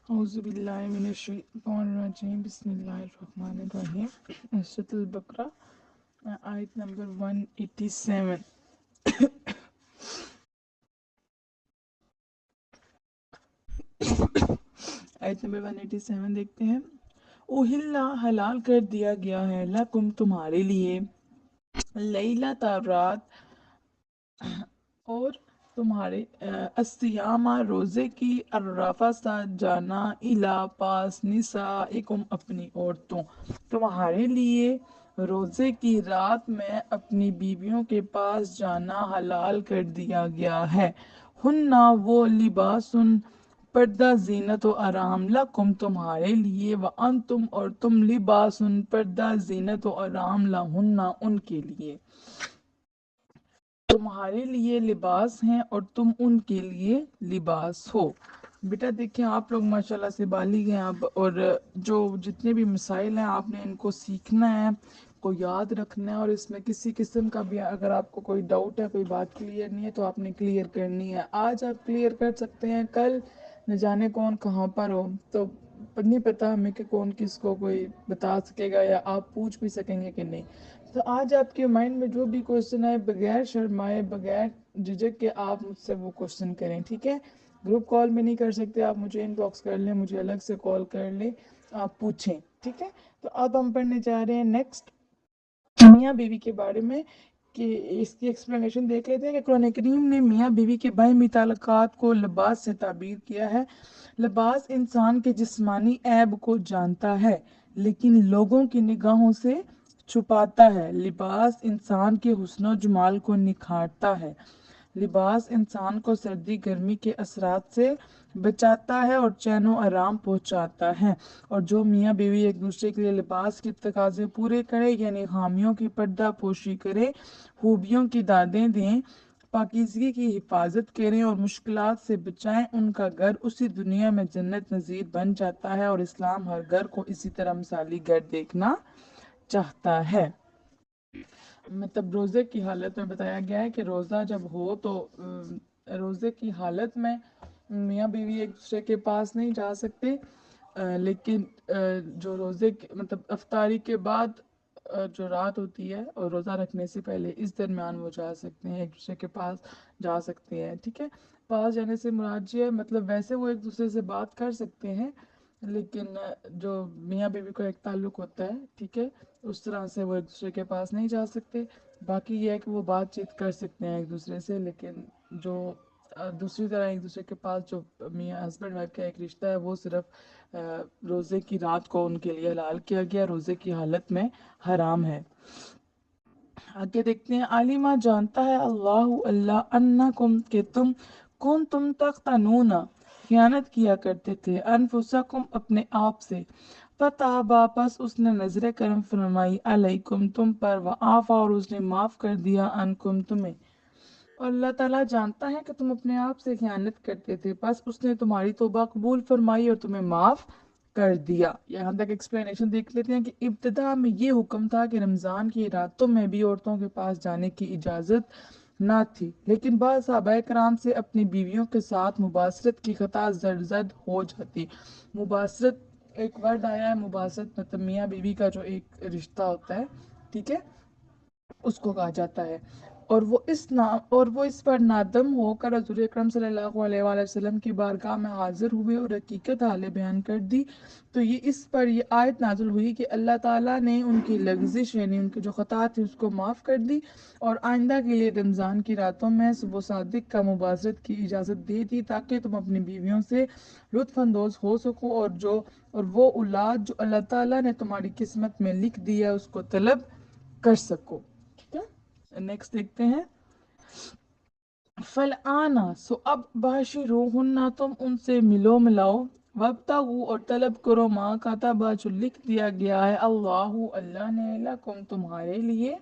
औज़ुबिल्लाहिमिनश्शैतानिर्रजीम बिस्मिल्लाहिर्रहमानिर्रहीम सूरह बकरा आयत नंबर 187। आयत नंबर 187 देखते हैं। उहिल्ला हलाल कर दिया गया है लकुम तुम्हारे लिए लैला रात और तुम्हारे अस्सियामा रोजे की अर्राफा साथ जाना इला पास निसाइकुम अपनी औरतों तुम्हारे लिए रोजे की रात में अपनी बीवियों के पास जाना हलाल कर दिया गया है। हुन्ना वो लिबासुन पर्दा जीनत व आराम लकुम तुम्हारे लिए व अंतुम और तुम लिबासुन पर्दा जीनत व आराम लहुन्ना उनके लिए। तुम्हारे लिए लिबास हैं और तुम उनके लिए लिबास हो। बेटा देखिए आप लोग माशाल्लाह से बालिग हैं आप, और जो जितने भी मसाइल हैं आपने इनको सीखना है, को याद रखना है, और इसमें किसी किस्म का भी अगर आपको कोई डाउट है, कोई बात क्लियर नहीं है तो आपने क्लियर करनी है। आज आप क्लियर कर सकते हैं, कल न जाने कौन कहाँ पर हो, तो नहीं पता हमें कि कौन किसको कोई बता सकेगा या आप पूछ भी सकेंगे कि नहीं। तो आज आपके माइंड में जो भी क्वेश्चन आए बगैर शर्माए बगैर झिझक के आप मुझसे वो क्वेश्चन करें, ठीक है। ग्रुप कॉल में नहीं कर सकते, आप मुझे इनबॉक्स कर लें, मुझे अलग से कॉल कर लें, आप पूछें, ठीक है। तो अब हम पढ़ने जा रहे हैं नेक्स्ट मियाँ बीवी के बारे में, कि इसकी एक्सप्लेनेशन देख लेते हैं कि कुरान करीम ने मियाँ बीवी के बाहमी ताल्लुकात को लिबास से ताबीर किया है। लिबास इंसान के जिस्मानी ऐब को जानता है लेकिन लोगों की निगाहों से छुपाता है। लिबास इंसान के हुस्न जमाल को निखारता है। लिबास इंसान को सर्दी गर्मी के असरात से बचाता है और चैन आराम पहुंचाता है। और जो मियाँ बीवी एक दूसरे के लिए लिबास के तकाजे पूरे करे यानी खामियों की पर्दा पोशी करे, खूबियों की दादें दें, पाकीज़गी की हिफाजत करें और मुश्किलात से बचाएं, उनका घर उसी दुनिया में जन्नत नज़ीर बन जाता है। और इस्लाम हर घर को इसी तरह मिसाली घर देखना चाहता है। मतलब रोज़े की हालत में बताया गया है कि रोज़ा जब हो तो रोज़े की हालत में मियाँ बीवी एक दूसरे के पास नहीं जा सकते, लेकिन जो रोज़े मतलब अफ्तारी के बाद जो रात होती है और रोज़ा रखने से पहले इस दरमियान वो जा सकते हैं, एक दूसरे के पास जा सकते हैं, ठीक है। पास जाने से मुराद ये है मतलब वैसे वो एक दूसरे से बात कर सकते हैं, लेकिन जो मियाँ बीवी को एक ताल्लुक होता है, ठीक है, उस तरह से वो एक दूसरे के पास नहीं जा सकते। बाकी ये है कि वो बातचीत कर सकते हैं एक दूसरे से, लेकिन जो दूसरी तरह एक दूसरे के पास जो मियाँ हस्बैंड वाइफ का एक रिश्ता है वो सिर्फ रोज़े की रात को उनके लिए हलाल किया गया, रोज़े की हालत में हराम है। आगे देखते हैं। आलिमा जानता है अल्लाह अन्नकुम के तुम तख्तनूना खयानत किया करते थे अनफुसकुम अपने आप से, पता वापस उसने नजर करम फरमाई अलैकुम तुम पर, व आफा और उसने माफ कर दिया अनकुम तुम्हें। और अल्लाह ताला जानता है कि तुम अपने आप से खयानत करते थे, बस उसने तुम्हारी तौबा कबूल फरमाई और तुम्हें माफ़ कर दिया। यहाँ तक एक्सप्लेनेशन देख लेते हैं कि इब्तिदा में ये हुक्म था कि रमज़ान की रातों में भी औरतों के पास जाने की इजाज़त ना थी, लेकिन बाद सहाबाए कराम से अपनी बीवियों के साथ मुबासरत की खता जर्जद हो जाती। मुबासरत एक वर्ड आया है, मुबासरत मतलब मियाँ बीवी का जो एक रिश्ता होता है, ठीक है, उसको कहा जाता है। और वो इस पर नादम होकर हज़ूर अकरम सल्लल्लाहु अलैहि वसल्लम की बारगाह में हाजिर हुए और हकीकत हाल बयान कर दी। तो ये इस पर ये आयत नाजुल हुई कि अल्लाह ताला ने उनकी लग्जिश यानी उनकी जो खता थी उसको माफ़ कर दी और आइंदा के लिए रमज़ान की रातों में सुबह सादिक का मुबाशरत की इजाज़त दे दी ताकि तुम अपनी बीवियों से लुत्फ़अंदोज़ हो सको और वो औलाद जो अल्लाह ताला ने तुम्हारी किस्मत में लिख दी है उसको तलब कर सको, ठीक है। नेक्स्ट देखते हैं। फल आना सो अब बाशिरूहुन्ना तुम उनसे मिलो मिलाओ, वब्तगू और तलब करो माँ कातबा जो लिख दिया गया है अल्लाहु अल्लाह ने लकुम तुम्हारे लिए,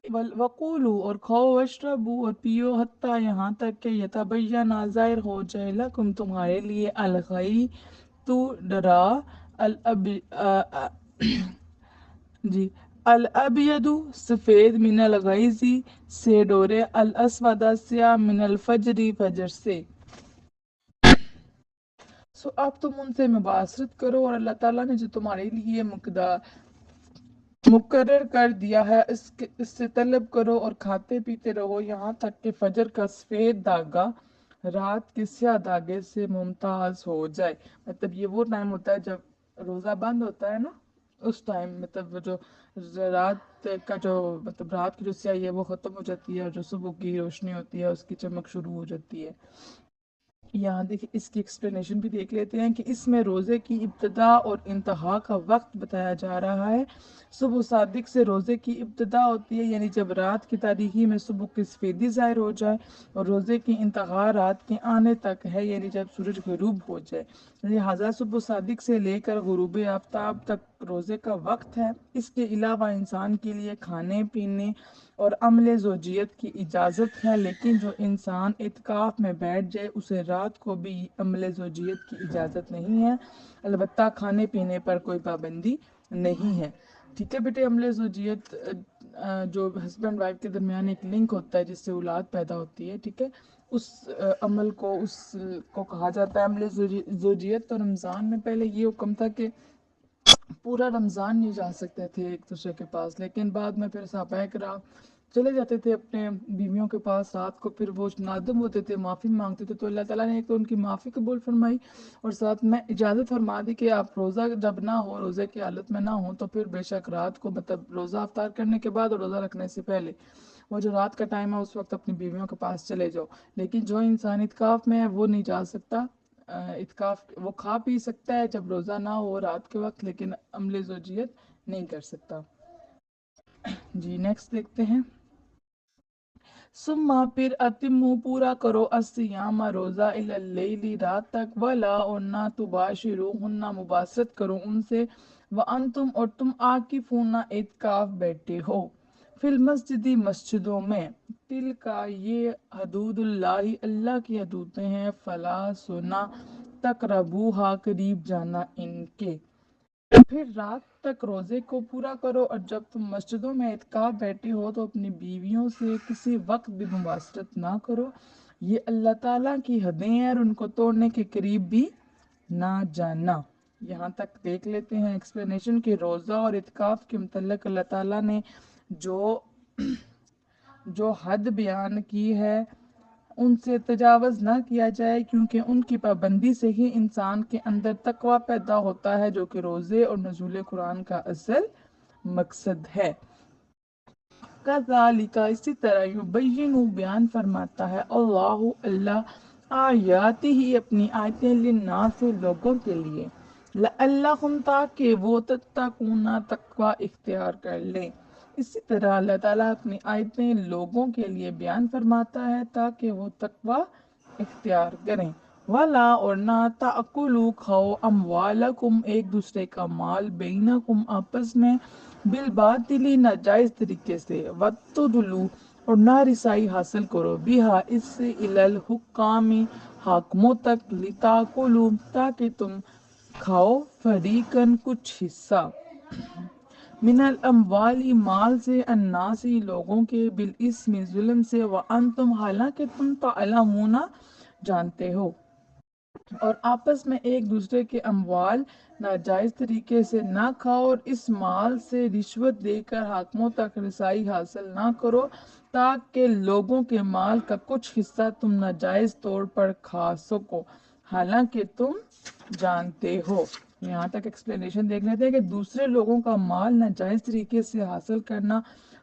वक़ूलू और खाओ वशरबू और पियो हत्ता यहाँ तक कि यतबय्यना ज़ाहिर हो जाए लकुम तुम्हारे लिए अलगई तू डरा अल अबी जी अल अबयदु सफ़ेद मिनल गैज़ी से डोरे अल अस्वदा स्या मिनल फजरी फजर से। सो अब तुम उनसे मुबाशरत करो और अल्लाह ताला ने जो तुम्हारे लिए मुकर्रर कर दिया है इससे तलब करो और खाते पीते रहो यहाँ तक कि फजर का सफ़ेद धागा रात के स्याह धागे से मुमताज हो जाए। मतलब ये वो टाइम होता है जब रोज़ा बंद होता है ना, उस टाइम मतलब वो जो रात का जो मतलब रात की जो स्याही है वो ख़त्म हो जाती है और जो सुबह की रोशनी होती है उसकी चमक शुरू हो जाती है। यहाँ देखिए इसकी एक्सप्लेनेशन भी देख लेते हैं कि इसमें रोज़े की इब्तदा और इंतहा का वक्त बताया जा रहा है। सुबह सादिक से रोज़े की इब्तदा होती है, यानी जब रात की तारीकी में सुबह की सफ़ेदी ज़ाहिर हो जाए, और रोज़े की इंतहा रात के आने तक है, यानी जब सूरज गरूब हो जाए। लिहाजा सुबह सादिक से लेकर गुरूब आफ्ताब तक रोज़े का वक्त है। इसके अलावा इंसान के लिए खाने पीने और अमल ज़ोजियत की इजाज़त है, लेकिन जो इंसान इत्काफ में बैठ जाए उसे रात को भी अमल ज़ोजियत की इजाज़त नहीं है। अलबत्ता खाने पीने पर कोई पाबंदी नहीं है। ठीक है बेटे, अमल ज़ोजियत जो हस्बैंड वाइफ के दरमियान एक लिंक होता है जिससे औलाद पैदा होती है, ठीक है, उस अमल को उसको कहा जाता है अमल ज़ोजियत। तो रमज़ान में पहले ये हुक्म था कि पूरा रमज़ान नहीं जा सकते थे एक दूसरे के पास, लेकिन बाद में फिर सहाबाए किराम चले जाते थे अपने बीवियों के पास रात को, फिर वो नादम होते थे, माफ़ी मांगते थे, तो अल्लाह ताला ने एक तो उनकी माफ़ी कबूल फरमाई और साथ में इजाज़त फरमा दी कि आप रोज़ा जब ना हो, रोज़े की हालत में ना हो, तो फिर बेशक रात को मतलब रोज़ा अफ्तार करने के बाद और रोज़ा रखने से पहले वो जो रात का टाइम है उस वक्त अपनी बीवियों के पास चले जाओ। लेकिन जो इंसान इत्काफ में है वो नहीं जा सकता। इत्काफ वो खा पी सकता है जब रोज़ा ना हो रात के वक्त, लेकिन अमल ज़ोजियत नहीं कर सकता। जी नेक्स्ट देखते हैं। सुम्मा फिर अतिमु पूरा करो अस्सियामा रोज़ा इलल्लैली रात तक, वला और ना तुबाशिरूहुन्ना मुबासरत करो उनसे, व अंतुम और तुम आकिफूना इत्काफ बैठे हो, फिल मस्जिदी मस्जिदों में, तिल का ये हदूदुल्लाही अल्लाह की हदूदें हैं, फला सुना तकरबूहा करीब जाना इनके। फिर रात तक रोज़े को पूरा करो और जब तुम मस्जिदों में इत्काफ बैठे हो तो अपनी बीवियों से किसी वक्त भी मुबाशरत ना करो, ये अल्लाह ताला की हदें हैं और उनको तोड़ने के करीब भी ना जाना। यहाँ तक देख लेते हैं एक्सप्लेनेशन कि रोज़ा और इत्काफ के मतलब अल्लाह ताला ने जो जो हद बयान की है उनसे तजावज़ ना किया जाए, क्योंकि उनकी पाबंदी से ही इंसान के अंदर तकवा पैदा होता है, जो कि रोज़े और नज़ूल कुरान का असल मकसद है। कज़ालिका इसी तरह युबय्यिनु बयान फरमाता है अल्लाहु अल्लाह आयाति ही अपनी आयतें लिन्नास लोगों के लिए, लअल्लहुम ताकि वो तत्तकूना तकवा इख्तियार कर लें। इसी तरह अल्लाह ताला अपनी आयतें लोगों के लिए बयान फरमाता है ताकि वो तकवा इख्तियार करें। वाला और ना ताकुलू खाओ अमवालकुम एक दूसरे का माल बैनकुम आपस में, बिल बातिली नाजायज़ तरीके से, वत्तुदलू और ना रिसाई हासिल करो, बिहा इससे, इलल हुक्कामी हाकमों तक, लिताकुलू ताकि तुम खाओ, फरीकन कुछ हिस्सा, मिनल अम्वाली माल से, अन्नासी लोगों के, बिल इसमी जुल्म से, व अंतुम हालांकि तुम तालमूना जानते हो, और आपस में एक दूसरे के अमवाल नाजायज़ तरीके से ना खाओ और इस माल से रिश्वत देकर हाकमों तक रसाई हासिल ना करो, ताकि लोगों के माल का कुछ हिस्सा तुम नाजायज़ तौर पर खा सको, हालांकि तुम जानते हो। यहाँ तक एक्सप्लेनेशन देख लेते हैं कि दूसरे लोगों का माल नाजायज़ तरीके से हासिल करना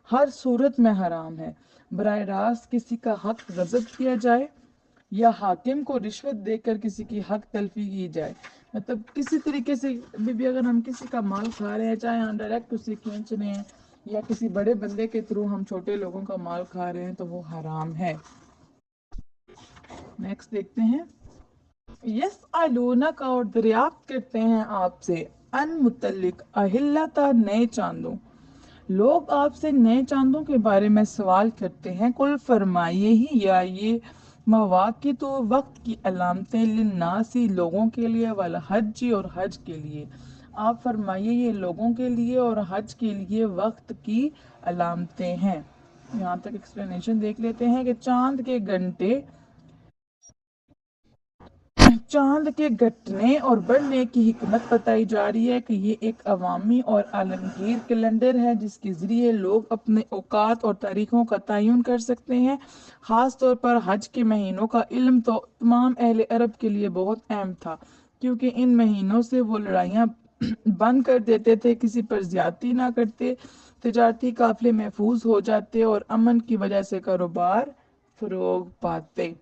हर सूरत में हराम है। बराह रास्त किसी का हक गज़ब किया जाए या हाकिम को रिश्वत देकर किसी की हक तलफी की जाए, मतलब किसी तरीके से भी अगर हम किसी का माल खा रहे हैं, चाहे हम डायरेक्ट उसे खींच रहे हैं या किसी बड़े बंदे के थ्रू हम छोटे लोगों का माल खा रहे हैं, तो वो हराम है। नेक्स्ट देखते हैं। यस आलूना का और दरियाफ्त करते हैं आपसे, अन मुतल्लिक अहिल्लता नए चांदों, लोग आपसे नए चांदों के बारे में सवाल करते हैं, कुल फरमाइए ही या ये मवाक़ित तो वक्त की अलामतें लिन्नासी लोगों के लिए, वाला हज और हज के लिए, आप फरमाइए ये लोगों के लिए और हज के लिए वक्त की अलामतें हैं। यहाँ तक एक्सप्लेनेशन देख लेते हैं कि چاند کے گھٹنے اور بڑھنے کی حکمت بتائی جا رہی ہے کہ یہ ایک عوامی اور عالمگیر کیلنڈر ہے جس کے ذریعے لوگ اپنے اوقات اور تاریخوں کا تعین کر سکتے ہیں۔ خاص طور پر حج کے مہینوں کا علم تو تمام اہل عرب کے لیے بہت اہم تھا، کیونکہ ان مہینوں سے وہ لڑائیاں بند کر دیتے تھے، کسی پر زیادتی نہ کرتے، تجارتی قافلے محفوظ ہو جاتے اور امن کی وجہ سے کاروبار فروغ پاتے۔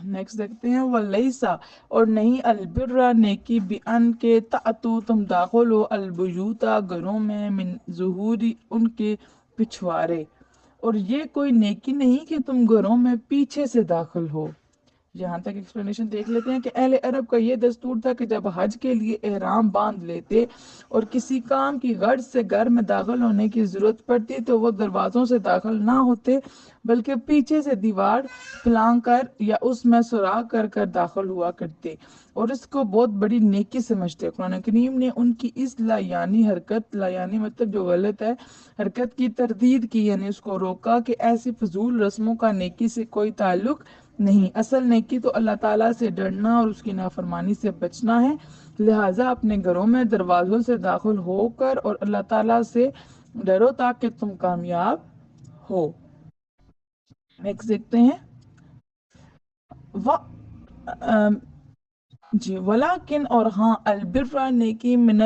نیکسٹ دیکھتے ہیں وَلَيْسَ اور نہیں البرا نیکی بِأَن کے تَأْتُوا تم داخل ہو البیوتا گھروں میں من ظہوری ان کے پچھوارے، اور یہ کوئی نیکی نہیں کہ تم گھروں میں پیچھے سے داخل ہو۔ یہاں تک ایکسپلینیشن دیکھ لیتے ہیں کہ اہل عرب کا یہ دستور تھا کہ جب حج کے لیے احرام باندھ لیتے اور کسی کام کی غرض سے گھر میں داخل ہونے کی ضرورت پڑتی تو وہ دروازوں سے داخل نہ ہوتے بلکہ پیچھے سے دیوار پھلانگ کر یا اس میں سوراخ کر کر داخل ہوا کرتے، اور اس کو بہت بڑی نیکی سمجھتے۔ قرآن کریم نے ان کی اس لایانی حرکت، لایانی مطلب جو غلط ہے، حرکت کی تردید کی، یعنی اس کو روکا کہ ایسی فضول رسموں کا نیکی سے کوئی تعلق نہیں، اصل نیکی تو اللہ تعالیٰ سے ڈرنا اور اس کی نافرمانی سے بچنا ہے، لہٰذا اپنے گھروں میں دروازوں سے داخل ہو کر اور اللہ تعالیٰ سے ڈرو تاکہ تم کامیاب ہو۔ نیکسٹ دیکھتے ہیں جی ولیکن اور ہاں البر نیکی من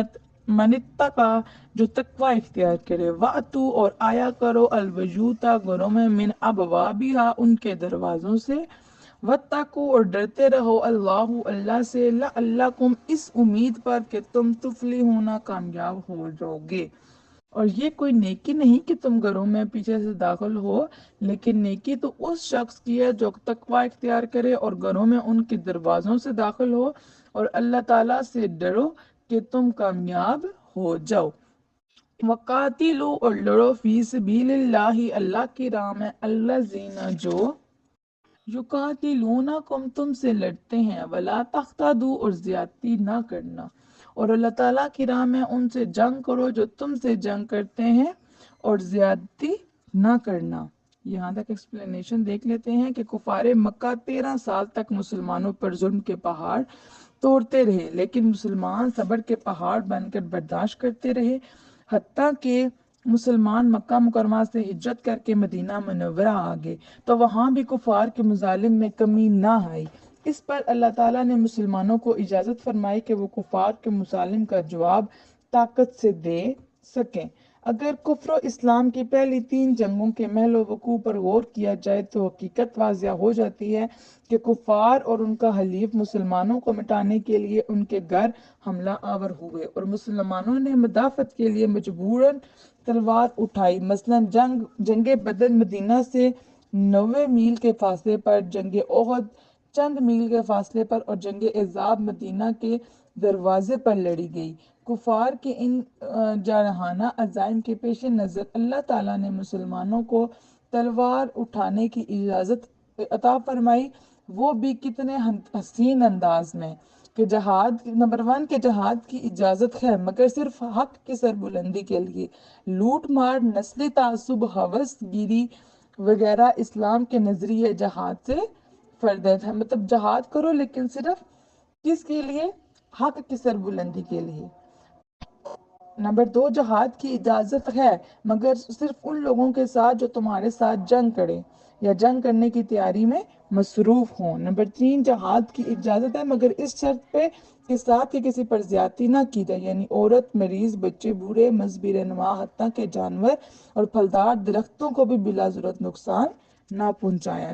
اتقا جو تقوی اختیار کرے، واتو اور آیا کرو البیوتا گھروں میں من ابوابہا ان کے دروازوں سے، واتقوا اور ڈرتے رہو اللہ سے لعلکم اس امید پر کہ تم تفلحون کامیاب ہو جاؤ گے۔ اور یہ کوئی نیکی نہیں کہ تم گھروں میں پیچھے سے داخل ہو، لیکن نیکی تو اس شخص کی ہے جو تقوی اختیار کرے اور گھروں میں ان کے دروازوں سے داخل ہو اور اللہ تعالیٰ سے ڈرو کہ تم کامیاب ہو جاؤ۔ وقاتلو اور لڑو فی سبیل اللہ کی راہ میں الذین جو یقاتلونکم تم سے لڑتے ہیں، ولا تختدو اور زیادتی نہ کرنا، اور اللہ تعالیٰ کی راہ میں ان سے جنگ کرو جو تم سے جنگ کرتے ہیں اور زیادتی نہ کرنا۔ یہاں تک ایکسپلینیشن دیکھ لیتے ہیں کہ کفار مکہ 13 سال تک مسلمانوں پر ظلم کے پہاڑ توڑتے رہے، لیکن مسلمان صبر کے پہاڑ بن کر برداشت کرتے رہے، حتیٰ کہ مسلمان مکہ مکرمہ سے ہجرت کر کے مدینہ منورہ آگئے تو وہاں بھی کفار کے مظالم میں کمی نہ آئی۔ اس پر اللہ تعالیٰ نے مسلمانوں کو اجازت فرمائی کہ وہ کفار کے مظالم کا جواب طاقت سے دے سکیں۔ اگر کفر و اسلام کی پہلی 3 جنگوں کے محل و وقوع پر غور کیا جائے تو حقیقت واضح ہو جاتی ہے کہ کفار اور ان کا حلیف مسلمانوں کو مٹانے کے لیے ان کے گھر حملہ آور ہوئے اور مسلمانوں نے مدافعت کے لیے مجبوراً تلوار اٹھائی۔ مثلا جنگ بدر مدینہ سے 90 میل کے فاصلے پر، جنگ احد چند میل کے فاصلے پر اور جنگ احزاب مدینہ کے دروازے پر لڑی گئی۔ کفار کے ان جارحانہ عزائم کے پیش نظر اللہ تعالیٰ نے مسلمانوں کو تلوار اٹھانے کی اجازت عطا فرمائی، وہ بھی کتنے حسین انداز میں کہ جہاد نمبر 1 کہ جہاد کی اجازت ہے مگر صرف حق کی سربلندی کے لیے، لوٹ مار، نسلی تعصب، ہوس گیری وغیرہ اسلام کے نظریے جہاد سے فردت ہے، مطلب جہاد کرو لیکن صرف کس کے لیے؟ حق کی سربلندی کے لیے۔ نمبر 2 جہاد کی اجازت ہے مگر صرف ان لوگوں کے ساتھ جو تمہارے ساتھ جنگ کریں یا جنگ کرنے کی تیاری میں مصروف ہوں۔ نمبر 3 جہاد کی اجازت ہے مگر اس شرط پہ کہ ساتھ ہی کسی پر زیادتی نہ کی جائے، یعنی عورت، مریض، بچے، بوڑھے، مذہبی رہنما، حتیٰ کہ جانور اور پھلدار درختوں کو بھی بلا ضرورت نقصان نہ پہنچایا